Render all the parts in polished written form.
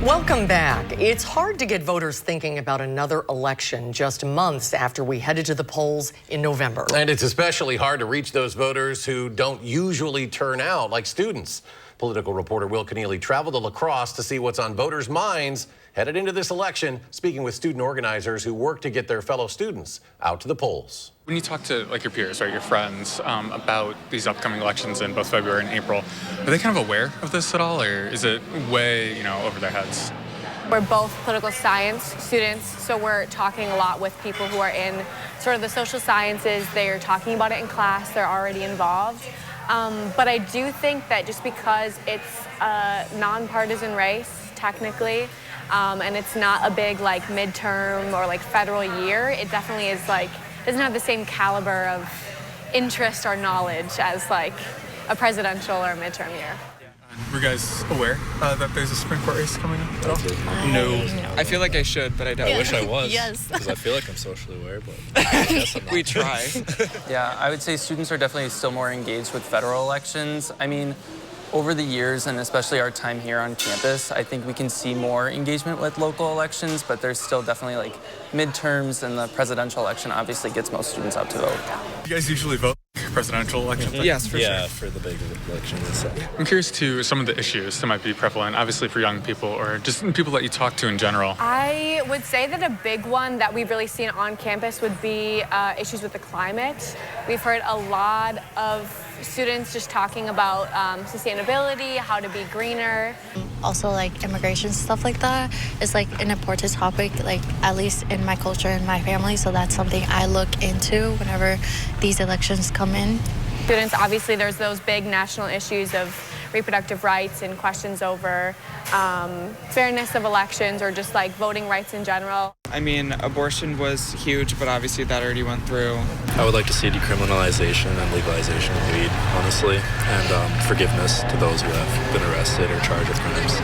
Welcome back. It's hard to get voters thinking about another election just months after we headed to the polls in November. And it's especially hard to reach those voters who don't usually turn out, like students. Political reporter Will Keneally traveled to La Crosse to see what's on voters' minds headed into this election, speaking with student organizers who work to get their fellow students out to the polls. When you talk to your peers or your friends about these upcoming elections in both February and April, are they kind of aware of this at all, or is it way, over their heads? We're both political science students, so we're talking a lot with people who are in sort of the social sciences. They're talking about it in class. They're already involved. But I do think that just because it's a nonpartisan race, technically, and it's not a big midterm or federal year, it definitely is doesn't have the same caliber of interest or knowledge as a presidential or midterm year. Were you guys aware that there's a Supreme Court race coming up at all? No. I feel like I should, but I don't. I wish I was. Yes. Because I feel like I'm socially aware, but I guess I'm not. We try. Yeah, I would say students are definitely still more engaged with federal elections. I mean, over the years, and especially our time here on campus, I think we can see more engagement with local elections, but there's still definitely midterms, and the presidential election obviously gets most students out to vote. You guys usually vote presidential elections? Yes, for sure. For the big elections and stuff. I'm curious to some of the issues that might be prevalent, obviously for young people or just people that you talk to in general. I would say that a big one that we've really seen on campus would be issues with the climate. We've heard a lot of students just talking about sustainability, how to be greener. Also, immigration, stuff like that is an important topic, at least in my culture and my family. So that's something I look into whenever these elections come in. Students, obviously, there's those big national issues of reproductive rights and questions over fairness of elections or just voting rights in general. I mean, abortion was huge, but obviously that already went through. I would like to see decriminalization and legalization of weed, honestly, and forgiveness to those who have been arrested or charged with crimes.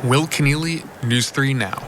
Will Keneally, News 3 Now.